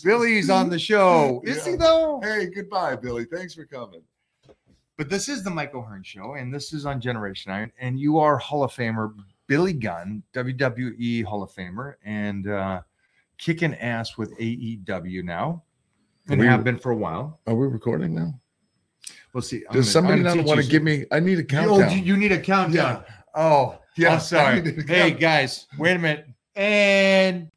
Billy's on the show. Is he though? Hey, goodbye, Billy. Thanks for coming. But this is the Michael Hearn Show, and this is on Generation Iron, and you are Hall of Famer Billy Gunn, WWE Hall of Famer, and kicking ass with AEW now, and have been for a while. Are we recording now? We'll see. Does somebody not want to give me? I need a countdown. You need a countdown. Yeah. Oh, yeah. I'm sorry. Hey, guys, wait a minute. And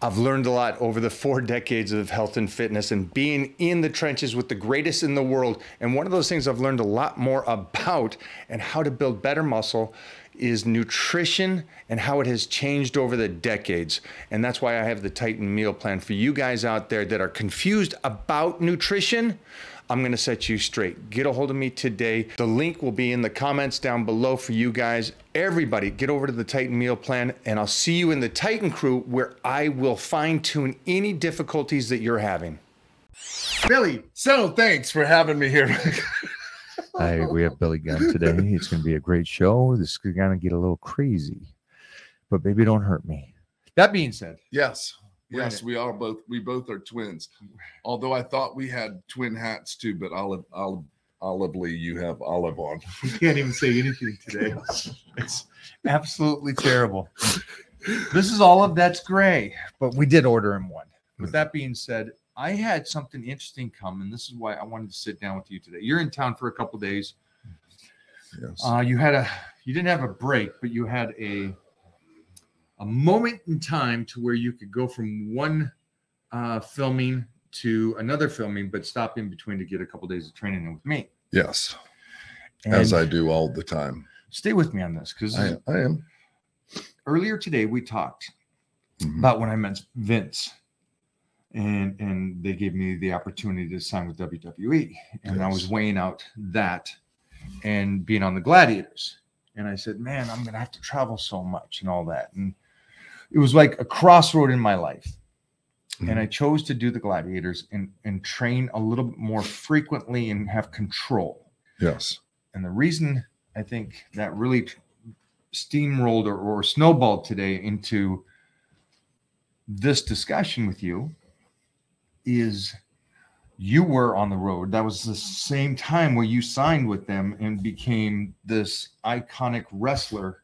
I've learned a lot over the 4 decades of health and fitness and being in the trenches with the greatest in the world. And one of those things I've learned a lot more about and how to build better muscle is nutrition and how it has changed over the decades. And that's why I have the Titan meal plan for you guys out there that are confused about nutrition. I'm gonna set you straight. Get a hold of me today. The link will be in the comments down below for you guys. Everybody, get over to the Titan meal plan, and I'll see you in the Titan crew where I will fine tune any difficulties that you're having. Billy. So thanks for having me here. Hi, we have Billy Gunn today. It's going to be a great show. This is going to get a little crazy, but baby, don't hurt me. That being said, yes, we are both. We both are twins. Although I thought we had twin hats too, but olively, you have olive on. You can't even say anything today. It's absolutely terrible. This is all of that's gray, but we did order him one. With that being said, I had something interesting come, and this is why I wanted to sit down with you today. You're in town for a couple of days. Yes. You didn't have a break, but you had a moment in time to where you could go from one filming to another filming, but stop in between to get a couple of days of training with me. Yes, and as I do all the time. Stay with me on this, because I am. Earlier today we talked about when I met Vince. And they gave me the opportunity to sign with WWE. And I was weighing out that and being on the Gladiators. And I said, man, I'm going to have to travel so much and all that. And it was like a crossroad in my life. And I chose to do the Gladiators and train a little bit more frequently and have control. Yes. And the reason I think that really steamrolled or snowballed today into this discussion with you is you were on the road. That was the same time where you signed with them and became this iconic wrestler,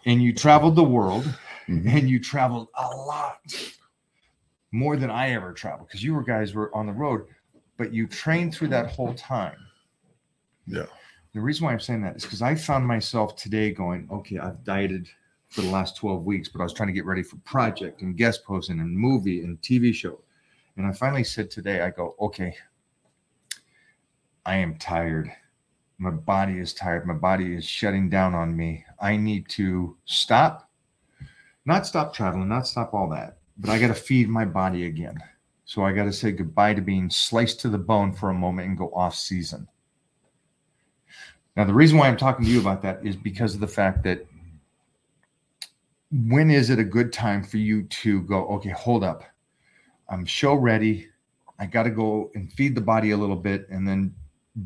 and you traveled the world and you traveled a lot more than I ever traveled, because you guys were on the road, but you trained through that whole time. Yeah. The reason why I'm saying that is because I found myself today going, okay, I've dieted for the last 12 weeks, but I was trying to get ready for project and guest posting and movie and TV show. And I finally said today, I go, okay, I am tired. My body is tired. My body is shutting down on me. I need to not stop traveling, not stop all that, but I got to feed my body again. So I got to say goodbye to being sliced to the bone for a moment and go off season. Now, the reason why I'm talking to you about that is because of the fact that when is it a good time for you to go, okay, hold up. I'm show ready. I got to go and feed the body a little bit and then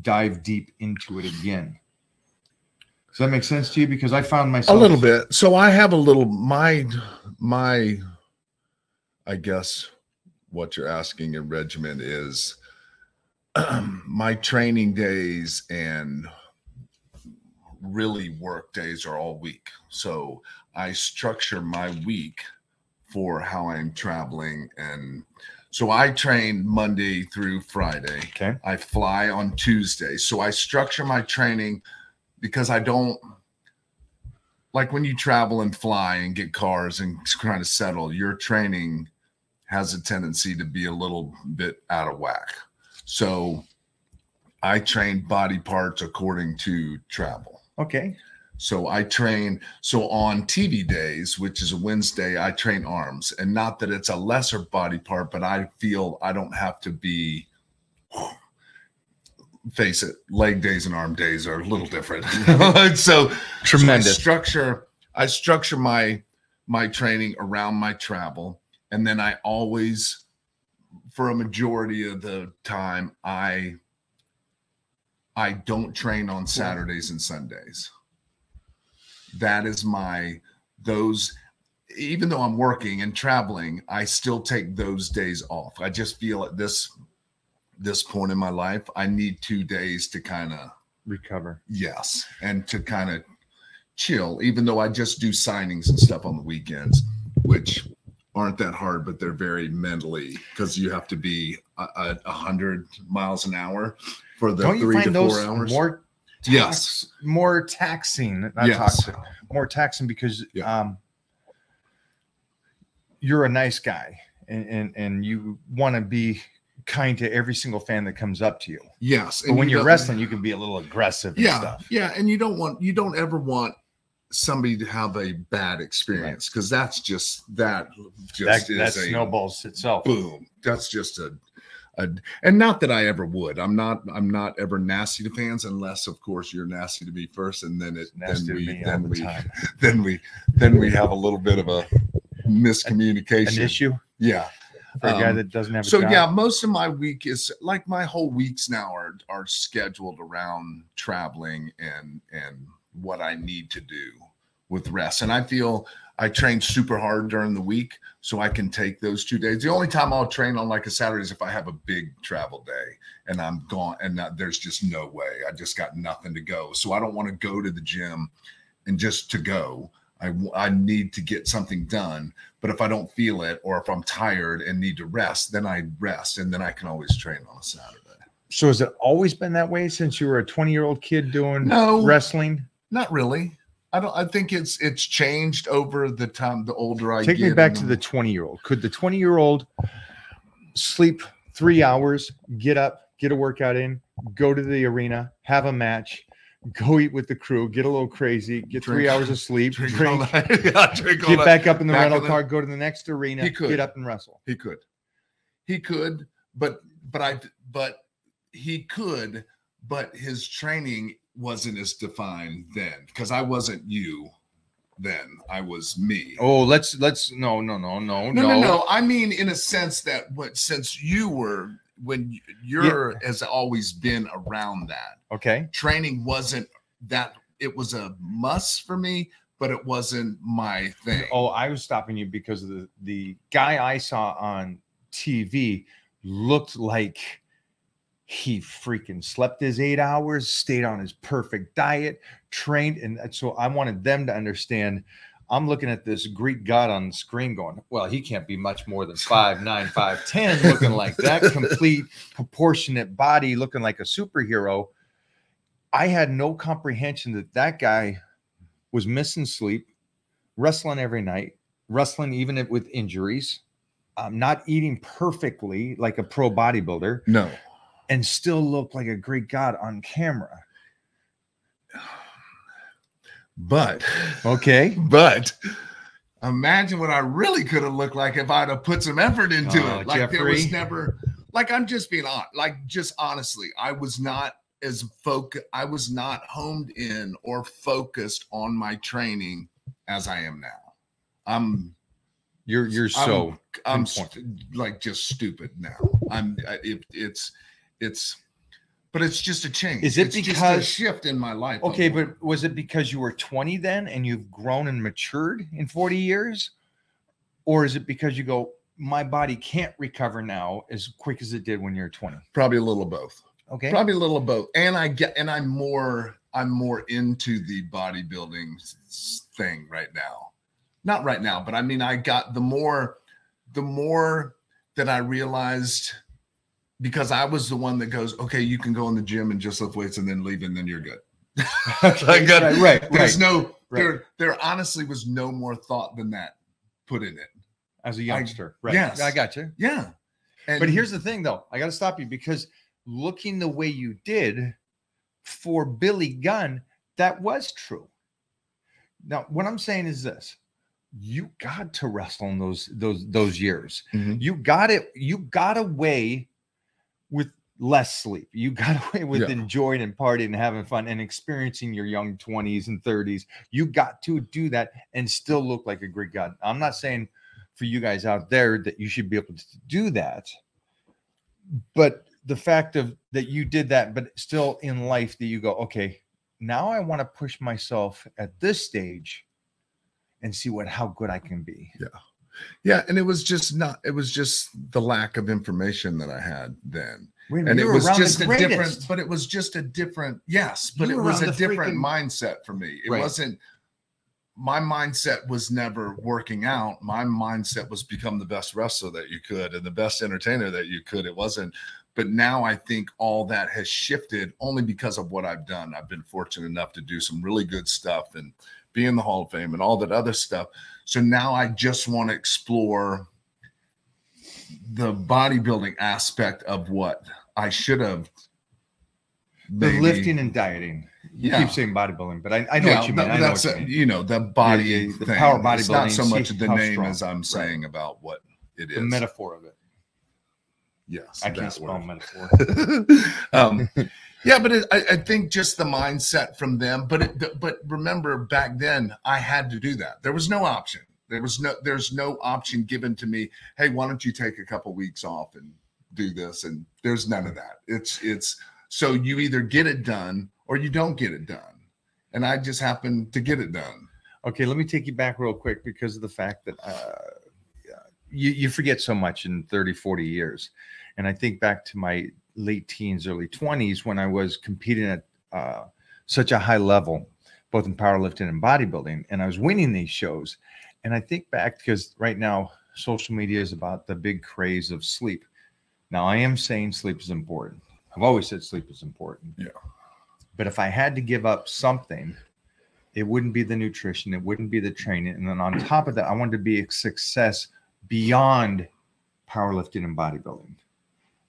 dive deep into it again. Does that make sense to you? Because I found myself a little bit. So I have a little, my, I guess what you're asking a regimen is my training days and really work days are all week. So I structure my week for how I'm traveling. And so I train Monday through Friday. Okay. I fly on Tuesday. So I structure my training because I don't like when you travel and fly and get cars and kind of settle, your training has a tendency to be a little bit out of whack. So I train body parts according to travel. Okay. So I train, so on TV days, which is a Wednesday, I train arms. And not that it's a lesser body part, but I feel I don't have to be, face it, leg days and arm days are a little different. So tremendous. So I structure my training around my travel. And then I always, for a majority of the time, I I don't train on Saturdays and Sundays. That is even though I'm working and traveling, I still take those days off. I just feel at this point in my life, I need 2 days to kind of recover. Yes. And to kind of chill, even though I just do signings and stuff on the weekends, which aren't that hard, but they're very mentally, because you have to be 100 miles an hour for the 3 to 4 hours. More taxing. More taxing because you're a nice guy and you want to be kind to every single fan that comes up to you. Yes. But when you're wrestling, you can be a little aggressive and stuff. Yeah. And you don't ever want somebody to have a bad experience, because that snowballs itself. Boom. That's just and not that I ever would. I'm not ever nasty to fans, unless of course you're nasty to me first, and then we have a little bit of a miscommunication. An issue? Yeah. For a guy that doesn't have a job. Yeah, most of my week is like, my whole weeks now are scheduled around traveling and what I need to do with rest. And I feel I train super hard during the week, so I can take those 2 days. The only time I'll train on like a Saturday is if I have a big travel day and I'm gone and there's just no way. I just got nothing to go. So I don't want to go to the gym and just to go. I need to get something done. But if I don't feel it, or if I'm tired and need to rest, then I rest, and then I can always train on a Saturday. So has it always been that way since you were a 20-year-old kid doing wrestling? Not really. I think it's changed over the time. The older I get. Take me back to the 20-year-old. Could the 20-year-old sleep 3 hours, get up, get a workout in, go to the arena, have a match, go eat with the crew, get a little crazy, get 3 hours of sleep, drink get back up in the rental car, go to the next arena, get up and wrestle? He could, but his training wasn't as defined then, because I wasn't you then. I was me. Oh, let's no. I mean, in a sense that since you were, when you're has always been around that. Okay. Training wasn't that, it was a must for me, but it wasn't my thing. Oh, I was stopping you because of the guy I saw on TV looked like he freaking slept his 8 hours, stayed on his perfect diet, trained. And so I wanted them to understand, I'm looking at this Greek god on the screen going, well, he can't be much more than 5'9", 5'10", looking like that, complete proportionate body, looking like a superhero. I had no comprehension that guy was missing sleep, wrestling every night, wrestling even with injuries, not eating perfectly like a pro bodybuilder. No. And still look like a Greek god on camera. But imagine what I really could have looked like if I'd have put some effort into it. Like Jeffrey. There was never, like, I'm just being honest, like, just honestly, I was not as I was not honed in or focused on my training as I am now. I'm like just stupid now. But it's just a change. Is it it's because just a shift in my life? Okay, but was it because you were 20 then and you've grown and matured in 40 years? Or is it because you go, my body can't recover now as quick as it did when you're 20? Probably a little of both. Okay. Probably a little of both. And I'm more into the bodybuilding thing right now. Not right now, but I mean, I got the more that I realized, because I was the one that goes, okay, you can go in the gym and just lift weights and then leave, and then you're good. Right. There's there honestly was no more thought than that put in it. As a youngster. Right. Yes. I got you. Yeah. But here's the thing though. I got to stop you, because looking the way you did for Billy Gunn, that was true. Now, what I'm saying is this. You got to wrestle in those years. Mm-hmm. You got away with less sleep. You got away with enjoying and partying and having fun and experiencing your young 20s and 30s. You got to do that and still look like a Greek god. I'm not saying for you guys out there that you should be able to do that, but the fact of that you did that, but still in life that you go, okay, now I want to push myself at this stage and see how good I can be. Yeah. Yeah. And it was just the lack of information that I had then. And it was just a different, but it was just a different, yes, but it was a different mindset for me. It wasn't, my mindset was never working out. My mindset was become the best wrestler that you could and the best entertainer that you could. It wasn't, but now I think all that has shifted only because of what I've done. I've been fortunate enough to do some really good stuff and be in the Hall of Fame and all that other stuff. So now I just want to explore the bodybuilding aspect of what I should have. The lifting and dieting. You keep saying bodybuilding, but I know what you mean. That's the body, the power bodybuilding. It's not so much the name as I'm saying about what it is. The metaphor of it. Yes, I can't spell metaphor. Yeah, but I think just the mindset from them. But remember, back then I had to do that. There was no option. There's no option given to me. Hey, why don't you take a couple weeks off and do this? And there's none of that. It's so you either get it done or you don't get it done. And I just happened to get it done. Okay, let me take you back real quick because of the fact that you forget so much in 30, 40 years. And I think back to my late teens, early 20s when I was competing at such a high level, both in powerlifting and bodybuilding, and I was winning these shows. And I think back because right now social media is about the big craze of sleep. Now I am saying sleep is important. I've always said sleep is important. Yeah. But if I had to give up something, it wouldn't be the nutrition. It wouldn't be the training. And then on top of that, I wanted to be a success beyond powerlifting and bodybuilding.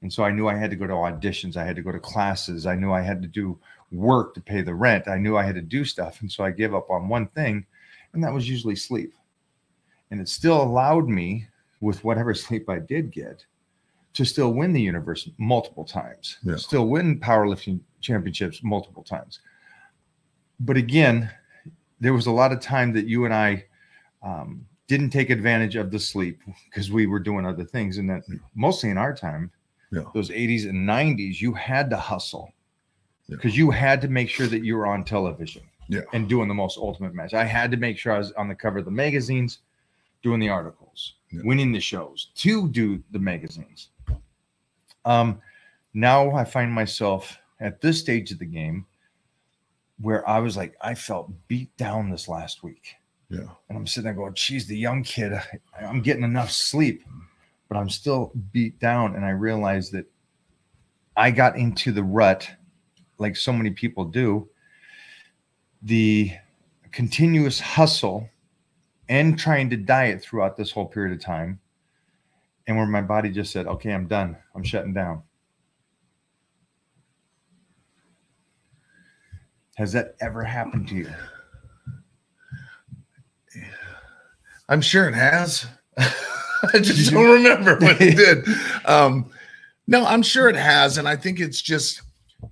And so I knew I had to go to auditions. I had to go to classes. I knew I had to do work to pay the rent. I knew I had to do stuff. And so I gave up on one thing, and that was usually sleep. And it still allowed me, with whatever sleep I did get, to still win the universe multiple times, still win powerlifting championships multiple times. But again, there was a lot of time that you and I didn't take advantage of the sleep because we were doing other things. And that mostly in our time, those 80s and 90s, you had to hustle because you had to make sure that you were on television and doing the most ultimate match. I had to make sure I was on the cover of the magazines, doing the articles, winning the shows to do the magazines. Now I find myself at this stage of the game where I was like, I felt beat down this last week. Yeah. And I'm sitting there going, geez, the young kid, I'm getting enough sleep, but I'm still beat down. And I realized that I got into the rut like so many people do, the continuous hustle and trying to diet throughout this whole period of time. And where my body just said, okay, I'm done. I'm shutting down. Has that ever happened to you? I'm sure it has. I just don't remember what it did. No, I'm sure it has. And I think it's just,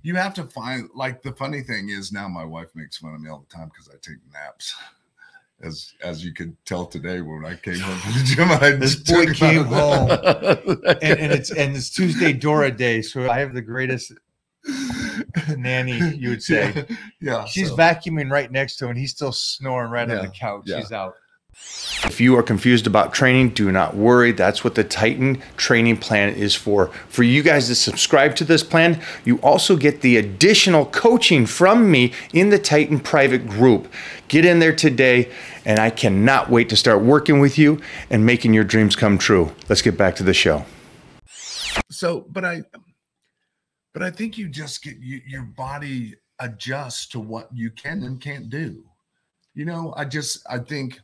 you have to find, like, the funny thing is now my wife makes fun of me all the time because I take naps. As you could tell today when I came home from the gym, this boy came home, and it's Tuesday Dora Day, so I have the greatest nanny, you would say. Yeah, she's vacuuming right next to him, and he's still snoring right on the couch. She's out. If you are confused about training, do not worry. That's what the Titan training plan is for. For you guys to subscribe to this plan, you also get the additional coaching from me in the Titan private group. Get in there today, and I cannot wait to start working with you and making your dreams come true. Let's get back to the show. So, but I think you just get your body adjusts to what you can and can't do. You know, I think.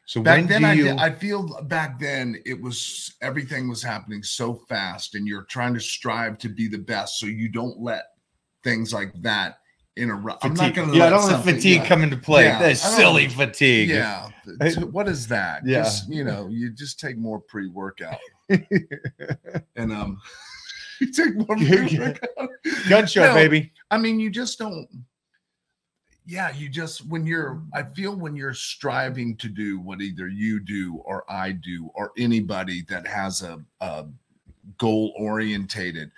So back then, I feel back then it was, everything was happening so fast, and you're trying to strive to be the best, so you don't let things like that interrupt. Fatigue. I'm not going to don't let fatigue come into play. That's silly fatigue. Yeah. What is that? Yeah. Just, you just take more pre-workout. And you take more pre-workout. Gun show, baby. I mean, you just don't. Yeah, I feel when you're striving to do what either you do or I do or anybody that has a goal orientated,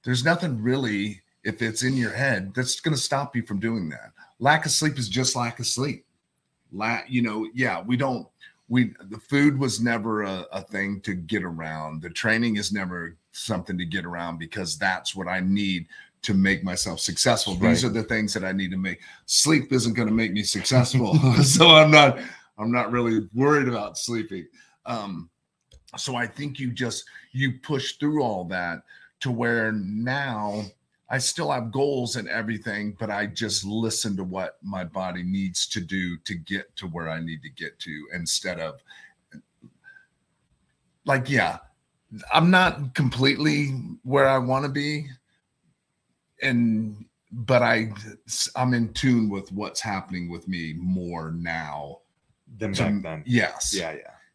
There's nothing really, if it's in your head, that's going to stop you from doing that. Lack of sleep is just lack of sleep. You know, yeah, the food was never a thing to get around. The training is never something to get around because that's what I need to make myself successful. These are the things that I need to make. Sleep isn't going to make me successful. So I'm not really worried about sleeping. So I think you push through all that to where now I still have goals and everything, but I just listen to what my body needs to do to get to where I need to get to, instead of like, yeah, I'm not completely where I want to be. But I'm in tune with what's happening with me more now than back then. Yes.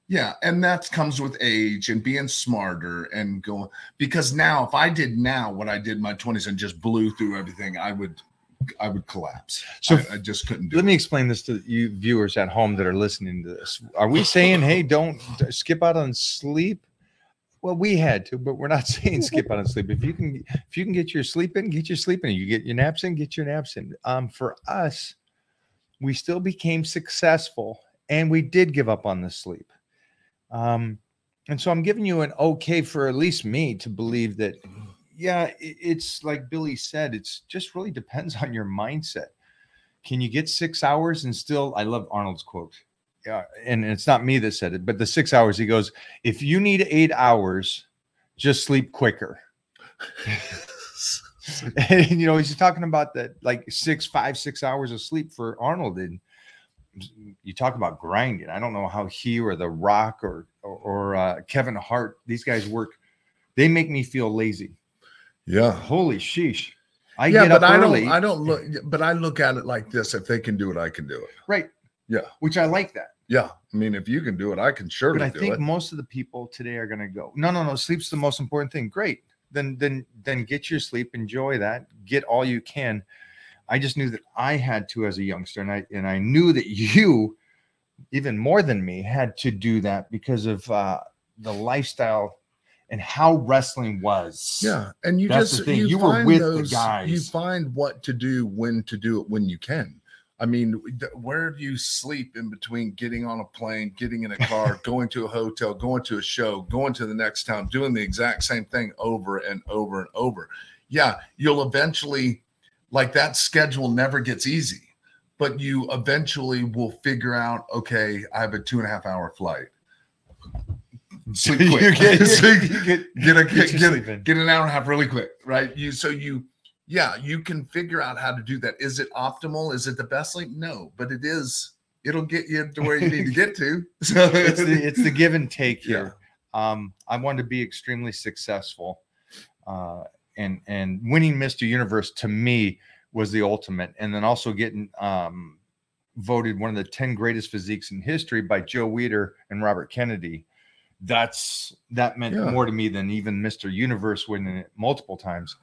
Yeah. And that comes with age and being smarter and going, because now if I did now what I did in my 20s and just blew through everything, I would collapse. So I just couldn't do it. Let me explain this to you viewers at home that are listening to this. Are we saying, hey, don't skip out on sleep? Well, we had to, but we're not saying skip out on sleep. If you can get your sleep in, get your sleep in. You get your naps in, get your naps in. For us, we still became successful, and we did give up on the sleep. And so I'm giving you an okay for at least me to believe that, yeah, it's like Billy said, it's just really depends on your mindset. Can you get 6 hours and still, I love Arnold's quote. Yeah, and it's not me that said it, but the 6 hours, he goes, if you need 8 hours, just sleep quicker. And, you know, he's talking about that, like 5, 6 hours of sleep for Arnold. And you talk about grinding. I don't know how he or The Rock or Kevin Hart, these guys work. They make me feel lazy. Yeah. Holy sheesh. I get up early. I don't look, but I look at it like this. If they can do it, I can do it. Right. Yeah. Which I like that. Yeah. I mean, if you can do it, I can surely do it. But I think most of the people today are going to go, no, sleep's the most important thing. Great. Then get your sleep, enjoy that, get all you can. I just knew that I had to as a youngster, and I knew that you, even more than me, had to do that because of the lifestyle and how wrestling was. Yeah. And you were with the guys. You find what to do, when to do it, when you can. I mean, where do you sleep in between getting on a plane, getting in a car, going to a hotel, going to a show, going to the next town, doing the exact same thing over and over and over? Yeah, you'll eventually, like, that schedule never gets easy, but you eventually will figure out, okay, I have a 2.5 hour flight. Sleep quick. Get an hour and a half really quick, right? Yeah, you can figure out how to do that. Is it optimal? Is it the best sleep? No, but it'll get you to where you need to get to. So it's the give and take here. I wanted to be extremely successful, and winning Mr. Universe to me was the ultimate. And then also getting voted one of the 10 greatest physiques in history by Joe Weider and Robert Kennedy. That meant more to me than even Mr. Universe winning it multiple times.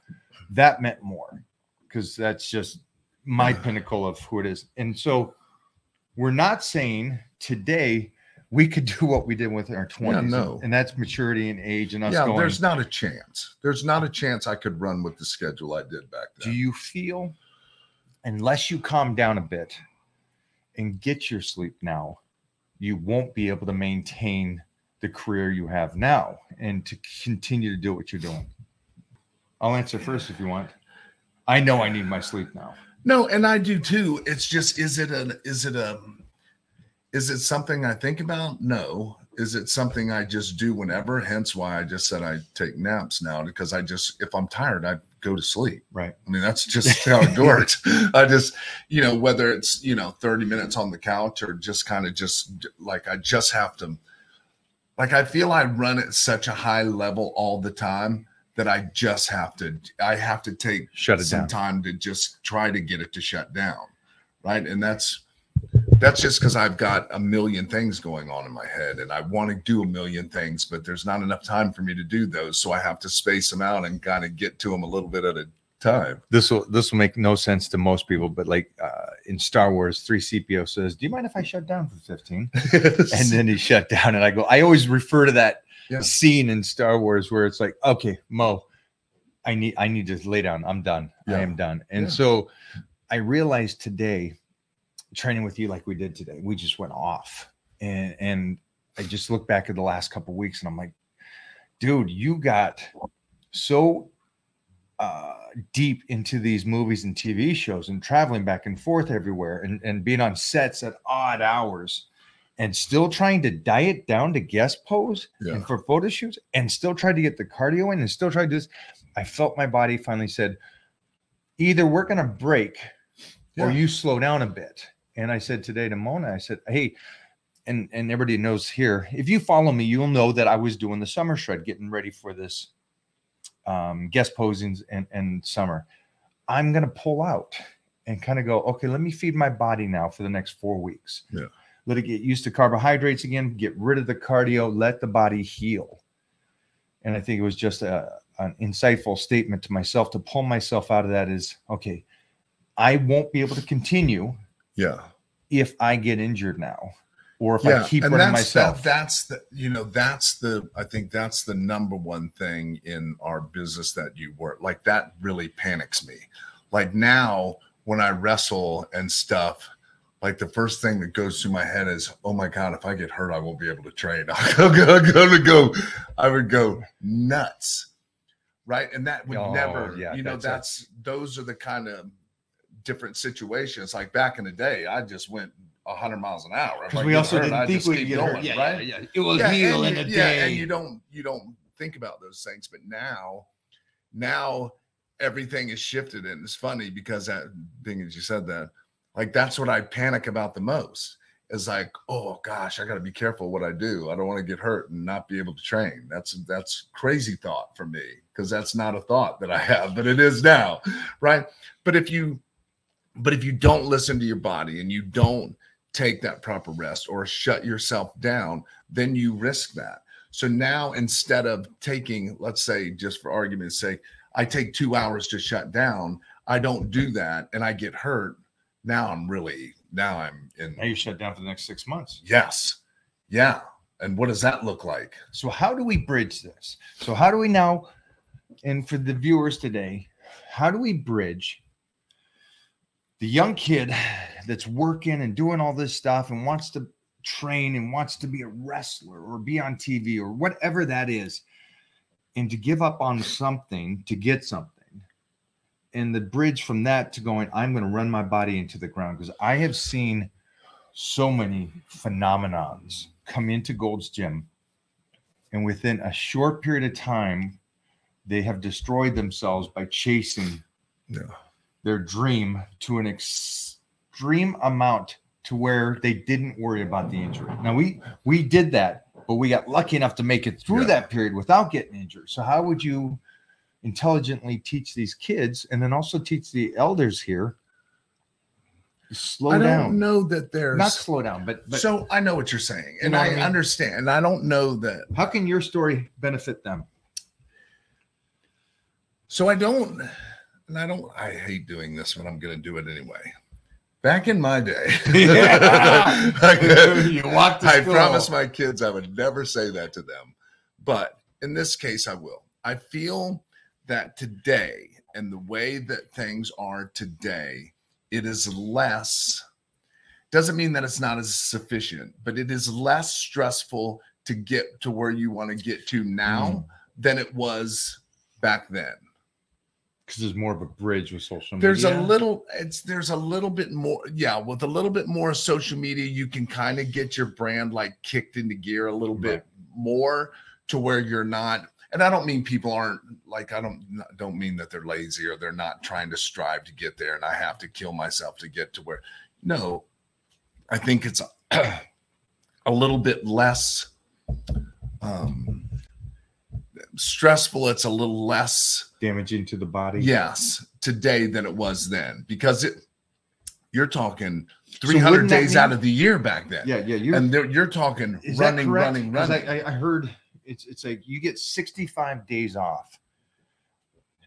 That meant more because that's just my pinnacle of who it is. And so we're not saying today we could do what we did with our 20s. Yeah, no. And that's maturity and age and us going. There's not a chance. There's not a chance I could run with the schedule I did back then. Do you feel, unless you calm down a bit and get your sleep now, you won't be able to maintain the career you have now and to continue to do what you're doing? I'll answer first if you want. I know I need my sleep now. No, and I do too. It's just, is it something I think about? No. Is it something I just do whenever? Hence why I just said I take naps now, because if I'm tired, I go to sleep. Right. I mean, that's just how it works. I just, whether it's, 30 minutes on the couch or just kind of I just have to, I feel I run at such a high level all the time that I have to take some time to just try to get it to shut down. Right. And that's just because I've got a million things going on in my head and I want to do a million things, but there's not enough time for me to do those. So I have to space them out and kind of get to them a little bit at a time. This will make no sense to most people, but like in Star Wars, 3CPO says, do you mind if I shut down for 15? And then he shut down, and I always refer to that scene in Star Wars where it's like, okay, Mo, I need to lay down. I'm done. Yeah. I am done. And Yeah. so I realized today, training with you like we did today, we just went off. And I just look back at the last couple of weeks and I'm like, dude, you got so deep into these movies and TV shows and traveling back and forth everywhere and being on sets at odd hours and still trying to diet down to guest pose and for photo shoots and still try to get the cardio in and still try to do this. I felt my body finally said, either we're going to break or you slow down a bit. And I said today to Mona, I said, hey, and everybody knows here, if you follow me, you'll know that I was doing the summer shred, getting ready for this guest posings and summer. I'm going to pull out and kind of go, okay, let me feed my body now for the next 4 weeks. Yeah. Let it get used to carbohydrates again, get rid of the cardio, let the body heal. And I think it was just an insightful statement to myself to pull myself out of that is, okay, I won't be able to continue if I get injured now. Or if I keep running myself. That's the, I think that's the number one thing in our business that you work. Like that really panics me. Like now when I wrestle and stuff, like the first thing that goes through my head is, oh my God, if I get hurt, I won't be able to train. I would go nuts. Right. And that would never, those are the kind of different situations. Like back in the day, I just went 100 miles an hour. Because we also didn't think we could get hurt. Right? It will heal in a day. And you don't think about those things. But now everything is shifted. And it's funny because that thing, as you said that, like, that's what I panic about the most is like, oh gosh, I got to be careful what I do. I don't want to get hurt and not be able to train. That's crazy thought for me because that's not a thought that I have, but it is now. Right. But if you don't listen to your body and you don't take that proper rest or shut yourself down, then you risk that. So now instead of taking, let's say, just for argument's sake, I take 2 hours to shut down, I don't do that and I get hurt. Now I'm in. Now you're shut down for the next 6 months. Yes. Yeah. And what does that look like? So how do we bridge this? So how do we now, and for the viewers today, how do we bridge the young kid that's working and doing all this stuff and wants to train and wants to be a wrestler or be on TV or whatever that is, and to give up on something to get something, and the bridge from that to going, I'm going to run my body into the ground? Because I have seen so many phenomenons come into Gold's Gym, and within a short period of time, they have destroyed themselves by chasing their dream to an extreme amount to where they didn't worry about the injury. Now we did that, but we got lucky enough to make it through that period without getting injured. So how would you intelligently teach these kids and then also teach the elders here to slow down? I don't know that there's not slow down, but so I know what you're saying, and I understand. And I don't know that. How can your story benefit them? So I hate doing this, but I'm going to do it anyway. Back in my day, I promised my kids I would never say that to them. But in this case, I will. I feel that today and the way that things are today, it is less, doesn't mean that it's not as sufficient, but it is less stressful to get to where you want to get to now than it was back then. Because there's more of a bridge with social media. There's a little bit more. Yeah. With a little bit more social media, you can kind of get your brand like kicked into gear a little bit more to where you're not. And I don't mean people aren't like, I don't mean that they're lazy or they're not trying to strive to get there and I have to kill myself to get to where. No, I think it's a little bit less stressful. It's a little less damaging to the body. Yes, today than it was then, because you're talking 300 days out of the year back then. Yeah. You're talking running. I heard it's like you get 65 days off,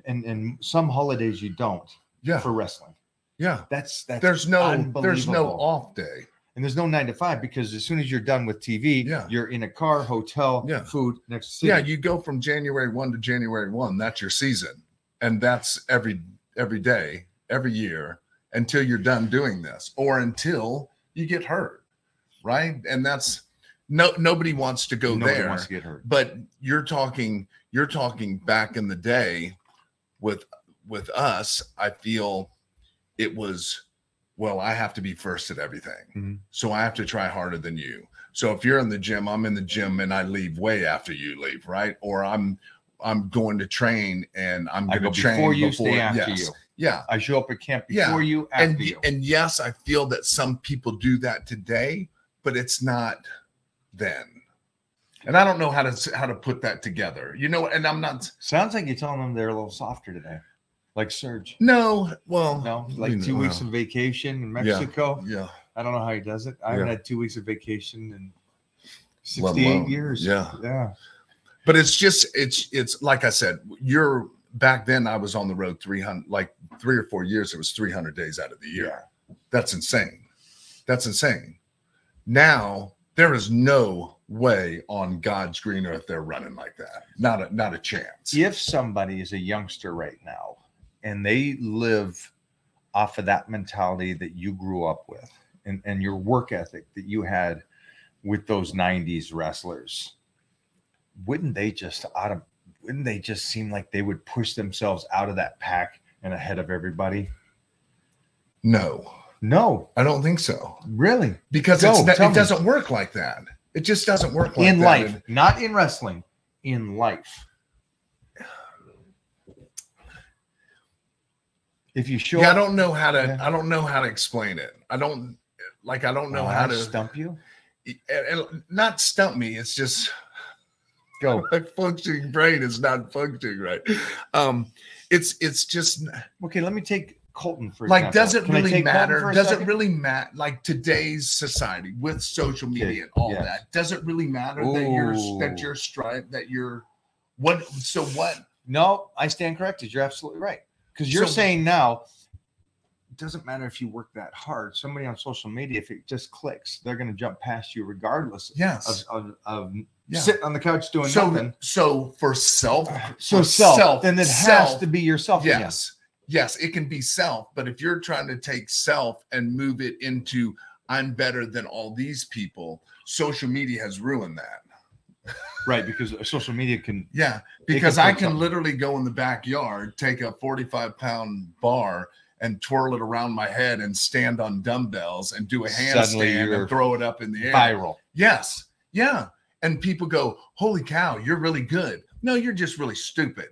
and some holidays you don't. Yeah, for wrestling. Yeah, that's there's no off day. And there's no 9 to 5 because as soon as you're done with TV, you're in a car, hotel, food, next city. Yeah, you go from January 1 to January 1. That's your season. And that's every day, every year, until you're done doing this, or until you get hurt, right? And that's nobody wants to go there. Wants to get hurt. But you're talking back in the day with us. I feel it was, well, I have to be first at everything, so I have to try harder than you. So if you're in the gym, I'm in the gym and I leave way after you leave, right? Or I'm going to train and I'm going to train before you, stay after you. Yeah. I show up at camp before you, after you. And yes, I feel that some people do that today, but it's not then. And I don't know how to put that together. You know, and I'm not. Sounds like you're telling them they're a little softer today. Like Serge. No, well, no, like 2 weeks of vacation in Mexico. Yeah. I don't know how he does it. I haven't had 2 weeks of vacation in 68 alone. years. Yeah. But it's just, it's like I said, you're back then I was on the road 300, like 3 or 4 years. It was 300 days out of the year. Yeah. That's insane. That's insane. Now there is no way on God's green earth they're running like that. Not a chance. If somebody is a youngster right now and they live off of that mentality that you grew up with and your work ethic that you had with those 90s wrestlers, wouldn't they just seem like they would push themselves out of that pack and ahead of everybody? No, I don't think so. Really? Because it doesn't work like that. It just doesn't work like that. In life, not in wrestling, in life. If you show I don't know how to explain it. I don't know how to stump you. And not stump me. It's just go. My functioning brain is not functioning right. It's just okay. Let me take Colton for like. example. Does it really matter? Does it really matter? Like today's society with social media and all that. Does it really matter that you're striped? That you're what? So what? No, I stand corrected. You're absolutely right. Because you're saying now, it doesn't matter if you work that hard. Somebody on social media, if it just clicks, they're going to jump past you regardless of sitting on the couch doing nothing. So for self, then it has to be yourself. Yes. Yes, it can be self. But if you're trying to take self and move it into I'm better than all these people, social media has ruined that. Right, because social media can. Yeah, because I can literally go in the backyard, take a 45-pound bar and twirl it around my head and stand on dumbbells and do a handstand and throw it up in the air. Viral. Yes. Yeah. And people go, holy cow, you're really good. No, you're just really stupid.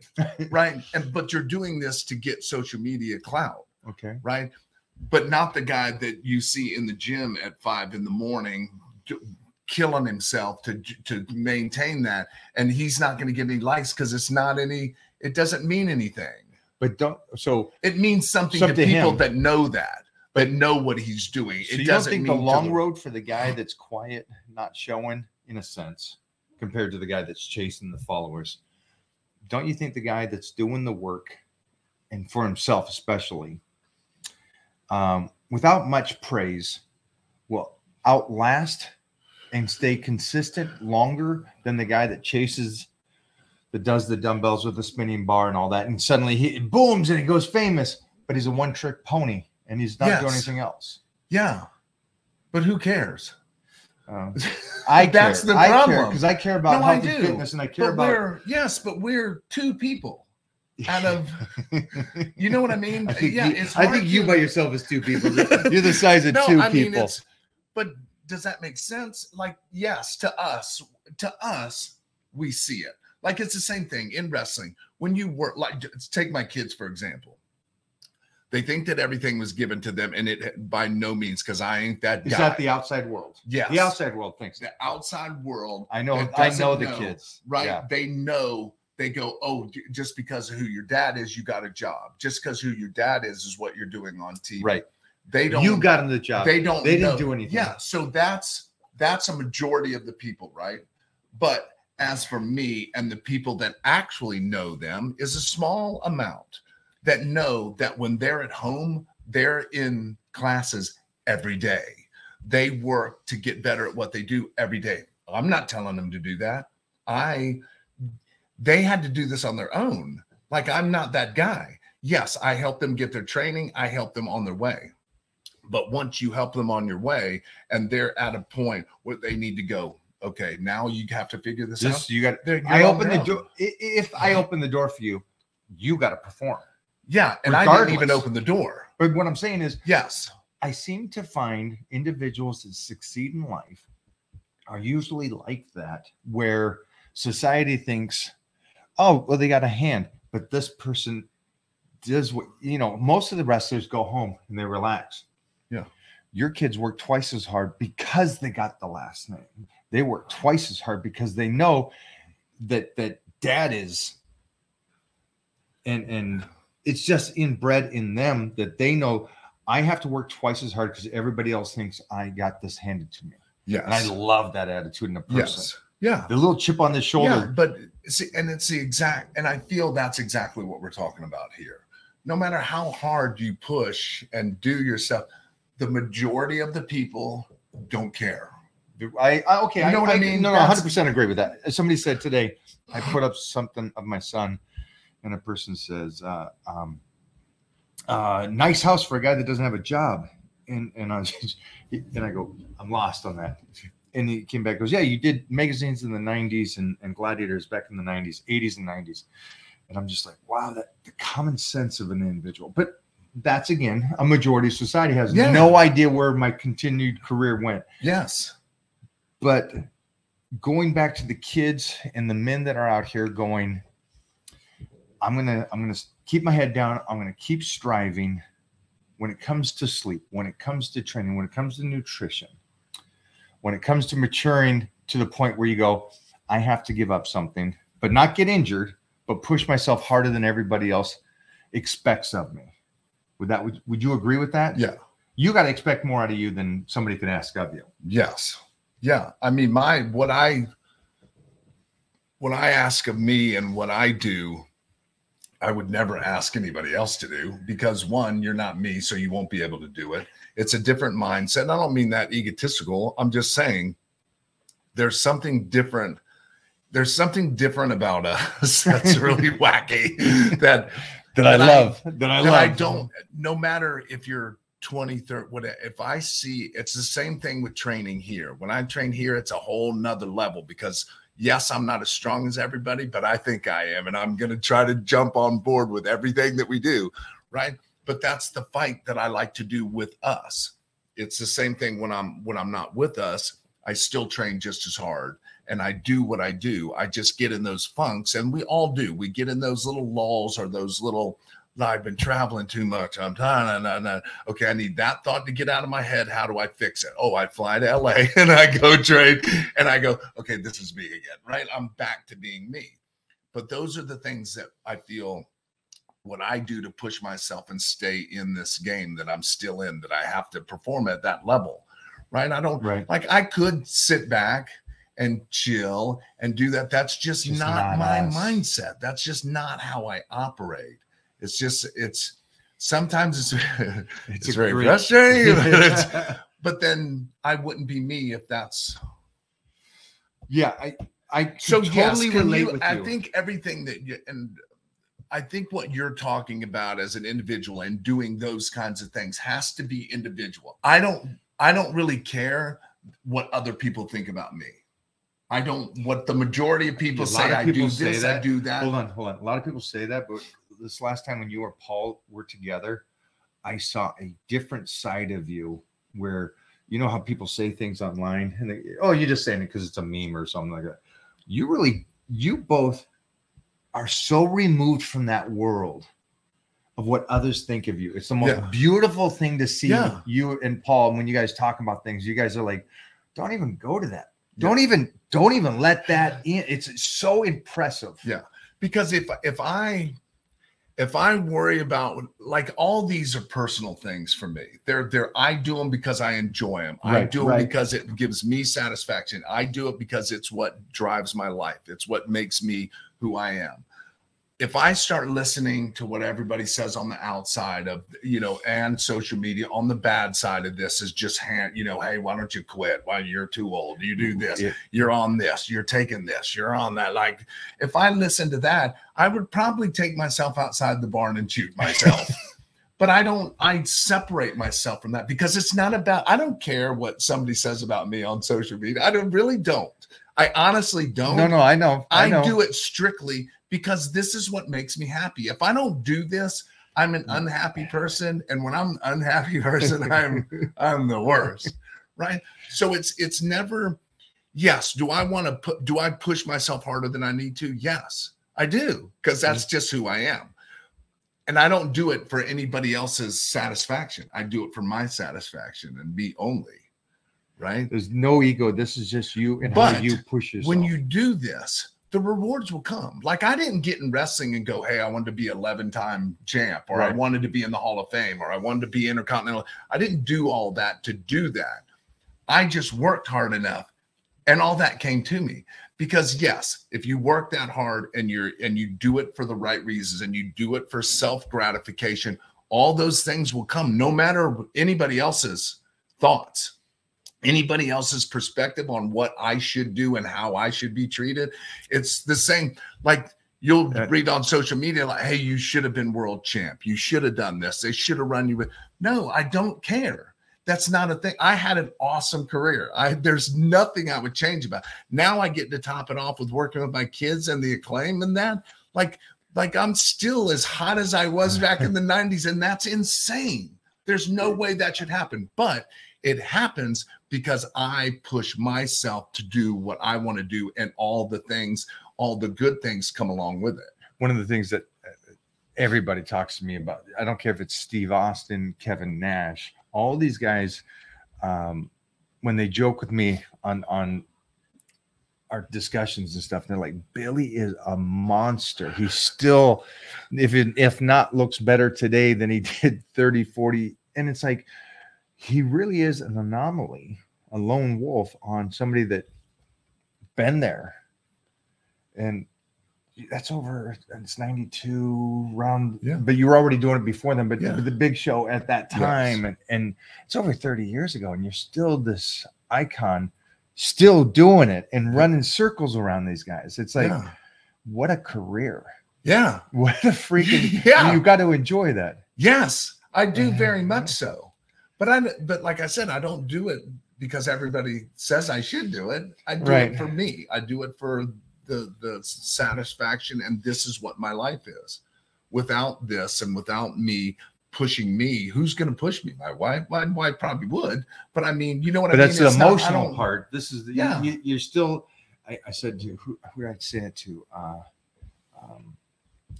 Right. But you're doing this to get social media clout. Okay. Right. But not the guy that you see in the gym at 5 in.the.morning killing himself to maintain that. And he's not going to get any likes because it doesn't mean anything. But it means something to people that know that, but know what he's doing. So you don't think the long road for the guy that's quiet, not showing, in a sense, compared to the guy that's chasing the followers, don't you think the guy that's doing the work, and for himself especially, without much praise, will outlast and stay consistent longer than the guy that does the dumbbells with the spinning bar and all that, and suddenly he booms and he goes famous, but he's a one-trick pony and he's not doing anything else? Yeah, but who cares? That's the problem, because I care about health and fitness, and I care about but we're two people out of you know what I mean? I think you by yourself is two people. You're the size of two people. But does that make sense? Like, yes, to us, we see it. Like, it's the same thing in wrestling. When you work, like, take my kids, for example. They think that everything was given to them, and it by no means, because I ain't that guy. Is that the outside world? Yes. The outside world thinks. The outside world. I know the kids. Right? Yeah. They know. They go, oh, just because of who your dad is, you got a job. Just because who your dad is what you're doing on TV. Right. They don't. You got them the job. They don't. They didn't do anything. Yeah. So that's a majority of the people, right? But as for me and the people that actually know them is a small amount that know that when they're at home, they're in classes every day. They work to get better at what they do every day. I'm not telling them to do that. They had to do this on their own. Like, I'm not that guy. Yes, I help them get their training. I help them on their way. But once you help them on your way and they're at a point where they need to go, okay, now you have to figure this out. You got. I open the door. If I open the door for you, you got to perform. Yeah, and I didn't even open the door. But what I'm saying is, yes, I seem to find individuals that succeed in life are usually like that, where society thinks, oh, well, they got a hand, but this person does what, you know, most of the wrestlers go home and they relax. Yeah. Your kids work twice as hard because they got the last name. They work twice as hard because they know that dad is, and it's just inbred in them that they know I have to work twice as hard because everybody else thinks I got this handed to me. Yes. And I love that attitude in a person. Yes. Yeah. The little chip on the shoulder. Yeah, but see, and it's the exact, and I feel that's exactly what we're talking about here. No matter how hard you push and do yourself, the majority of the people don't care. Okay, you know what I mean? No, 100% agree with that. Somebody said today, I put up something of my son, and a person says, nice house for a guy that doesn't have a job. And I was, and I go, I'm lost on that. And he came back, goes, yeah, you did magazines in the 90s and Gladiators back in the 90s, 80s and 90s. And I'm just like, wow, that the common sense of an individual. But that's, again, a majority of society has no idea where my continued career went. Yes. But going back to the kids and the men that are out here going, I'm gonna keep my head down. I'm gonna keep striving when it comes to sleep, when it comes to training, when it comes to nutrition, when it comes to maturing to the point where you go, I have to give up something, but not get injured, but push myself harder than everybody else expects of me. Would you agree with that? Yeah. You got to expect more out of you than somebody can ask of you. Yes. Yeah. I mean, what I ask of me and what I do, I would never ask anybody else to do, because one, you're not me, so you won't be able to do it. It's a different mindset. And I don't mean that egotistical. I'm just saying there's something different. There's something different about us that's really wacky that I love. I don't, no matter if you're 20, 30, whatever, if I see, it's the same thing with training here. When I train here, it's a whole nother level, because yes, I'm not as strong as everybody, but I think I am. And I'm going to try to jump on board with everything that we do. Right. But that's the fight that I like to do with us. It's the same thing when I'm not with us. I still train just as hard and I do what I do. I just get in those funks, and we all do. We get in those little lulls or those little, I've been traveling too much. I'm tired. Okay, I need that thought to get out of my head. How do I fix it? Oh, I fly to LA and I go train and I go, okay, this is me again, right? I'm back to being me. But those are the things that I feel what I do to push myself and stay in this game that I'm still in, that I have to perform at that level, right? I don't, like, I could sit back and chill and do that. That's just not my mindset. That's just not how I operate. It's just, sometimes it's very frustrating, but then I wouldn't be me if that's. Yeah. I totally relate with you. I think everything that I think what you're talking about as an individual and doing those kinds of things has to be individual. I don't really care what other people think about me. I don't, what the majority of people say, I do this, I do that. Hold on. A lot of people say that, but this last time when you or Paul were together, I saw a different side of you where, you know how people say things online and they, oh, you're just saying it because it's a meme or something like that. You both are so removed from that world of what others think of you. It's the most beautiful thing to see you and Paul. When you guys talk about things, you guys are like, don't even go to that. Don't even let that in. It's so impressive. Yeah. Because if I worry about, like, all these are personal things for me. I do them because I enjoy them. I do them because it gives me satisfaction. I do it because it's what drives my life. It's what makes me who I am. if I start listening to what everybody says on the outside of, you know, and social media on the bad side of this is just you know, hey, why don't you quit? Why, you're too old. You do this. Yeah. You're on this. You're taking this. You're on that. Like, if I listen to that, I would probably take myself outside the barn and shoot myself. But I separate myself from that because it's not about, I don't care what somebody says about me on social media. I really don't. I honestly don't. No, I know. I do it strictly because this is what makes me happy. If I don't do this, I'm an unhappy person. And when I'm an unhappy person, I'm the worst. Right. So it's never, yes. Do I push myself harder than I need to? Yes, I do. Because that's just who I am. And I don't do it for anybody else's satisfaction. I do it for my satisfaction and me only. Right. There's no ego. This is just you and how you push yourself. When you do this, the rewards will come. Like, I didn't get in wrestling and go, hey, I wanted to be 11-time champ, or I wanted to be in the Hall of Fame, or I wanted to be Intercontinental. I didn't do all that to do that. I just worked hard enough, and all that came to me. Because yes, if you work that hard and you do it for the right reasons and you do it for self-gratification, all those things will come, no matter anybody else's thoughts, anybody else's perspective on what I should do and how I should be treated. It's the same. Like, you'll read on social media, like, hey, you should have been world champ. You should have done this. They should have run you with. No, I don't care. That's not a thing. I had an awesome career. There's nothing I would change about it. Now I get to top it off with working with my kids and the acclaim and that. Like I'm still as hot as I was back in the 90s, and that's insane. There's no way that should happen. But it happens because I push myself to do what I want to do, and all the things, all the good things come along with it. One of the things that everybody talks to me about, I don't care if it's Steve Austin, Kevin Nash, all these guys, when they joke with me on our discussions and stuff, they're like, Billy is a monster. He's still, if not, looks better today than he did 30, 40. And it's like, he really is an anomaly, a lone wolf on somebody that been there. And that's over, it's 92 round, but you were already doing it before then, but the big show at that time, and it's over 30 years ago, and you're still this icon, still doing it and running circles around these guys. It's like, what a career. Yeah. What a freaking, you got to enjoy that. Yes, I do, very much so. But like I said, I don't do it because everybody says I should do it. I do it for me. I do it for the satisfaction, and this is what my life is. Without this and without me pushing me, who's going to push me? My wife. My wife probably would, but I mean, you know what I mean? That's the emotional part. This is the, you're still. I said to who did I say it to?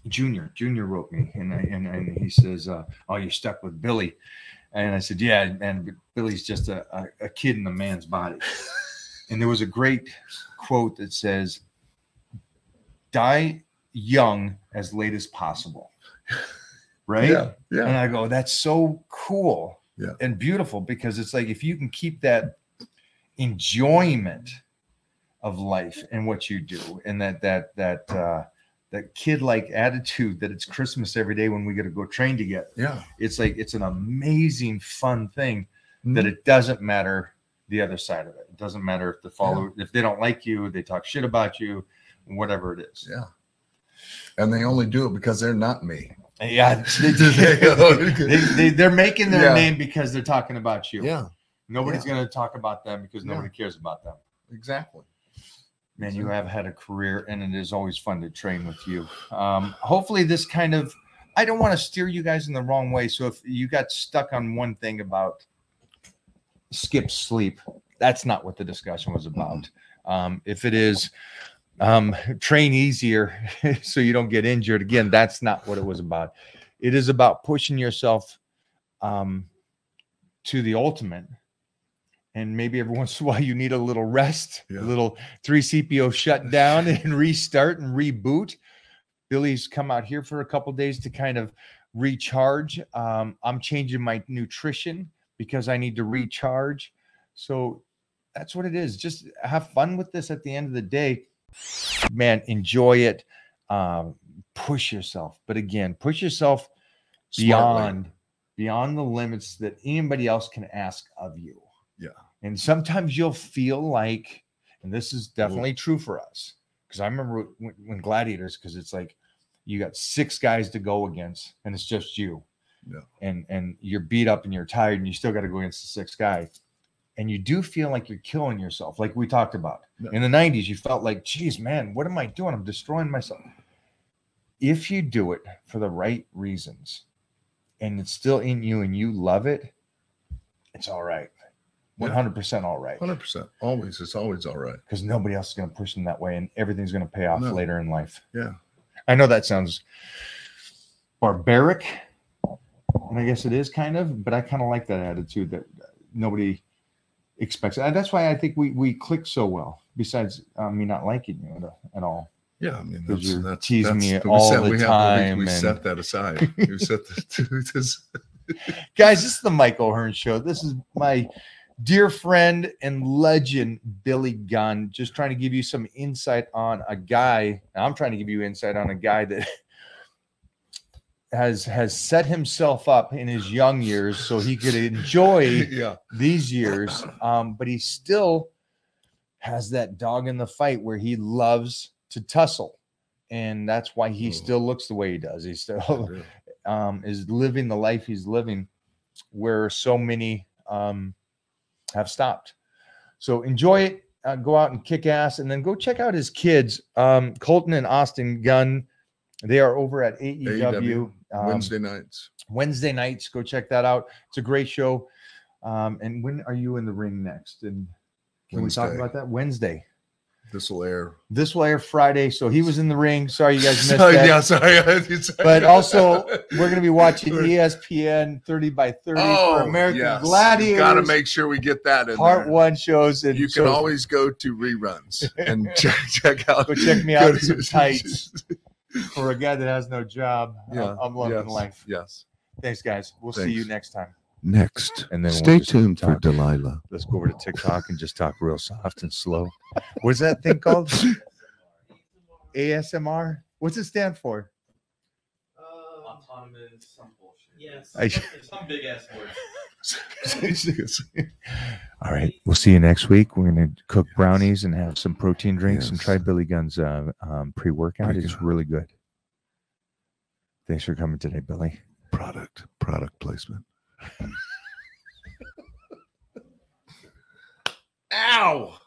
Junior wrote me, and he says, "Oh, you're stuck with Billy," and I said, "Yeah, man, Billy's just a kid in a man's body." And there was a great quote that says, "Die young as late as possible." Right? Yeah. And I go, that's so cool and beautiful, because it's like, if you can keep that enjoyment of life and what you do, and that kid-like attitude that it's Christmas every day when we get to go train together. Yeah. It's like, it's an amazing, fun thing that it doesn't matter the other side of it. It doesn't matter if the follower, if they don't like you, they talk shit about you, whatever it is. Yeah. And they only do it because they're not me. Yeah. They're making their name because they're talking about you. Yeah. Nobody's going to talk about them because nobody cares about them. Exactly. Man, you have had a career, and it is always fun to train with you. Hopefully this kind of, I don't want to steer you guys in the wrong way. So if you got stuck on one thing about skip sleep, that's not what the discussion was about. If it is train easier so you don't get injured, again, that's not what it was about. It is about pushing yourself to the ultimate. And maybe every once in a while you need a little rest, a little 3CPO shutdown and restart and reboot. Billy's come out here for a couple of days to kind of recharge. I'm changing my nutrition because I need to recharge. So that's what it is. Just have fun with this at the end of the day. Man, enjoy it. push yourself. But again, push yourself Smartly. beyond the limits that anybody else can ask of you. Yeah. And sometimes you'll feel like, and this is definitely true for us, because I remember when Gladiators, because it's like you got 6 guys to go against, and it's just you. Yeah. And you're beat up and you're tired, and you still got to go against the 6th guy. And you do feel like you're killing yourself, like we talked about. Yeah. In the 90s, you felt like, geez, man, what am I doing? I'm destroying myself. If you do it for the right reasons, and it's still in you and you love it, it's all right. 100% all right. 100%. Always. It's always all right. Because nobody else is going to push them that way, and everything's going to pay off later in life. Yeah. I know that sounds barbaric, and I guess it is kind of, but I kind of like that attitude that nobody expects. And that's why I think we click so well, besides me not liking you at all. Yeah, I mean, You're teasing me all the time. We set that aside. We set that. Guys, this is the Mike O'Hearn Show. This is my dear friend and legend, Billy Gunn, just trying to give you some insight on a guy. I'm trying to give you insight on a guy that has set himself up in his young years so he could enjoy these years. But he still has that dog in the fight where he loves to tussle. And that's why he still looks the way he does. He still is living the life he's living where so many have stopped. So enjoy it. Go out and kick ass, and then go check out his kids, Colton and Austin Gunn. They are over at AEW. Wednesday nights. Go check that out. It's a great show. And when are you in the ring next? And can we talk about that? Wednesday. This will air Friday. So he was in the ring. Sorry, you guys missed that. Yeah, sorry. But also, we're going to be watching ESPN 30 by 30 for American Gladiators. Got to make sure we get that in Part 1 shows. And you can always go to reruns and check out. Go check me out in some tights for a guy that has no job. Yeah, I'm loving life. Yes. Thanks, guys. We'll see you next time. Next, and then stay tuned for Delilah. Let's go over to TikTok and just talk real soft and slow. What's that thing called? ASMR? What's it stand for? Autonomous, some bullshit. Yes. Some big ass word. All right. We'll see you next week. We're going to cook brownies and have some protein drinks and try Billy Gunn's pre-workout. It's really good. Thanks for coming today, Billy. Product placement. Ow!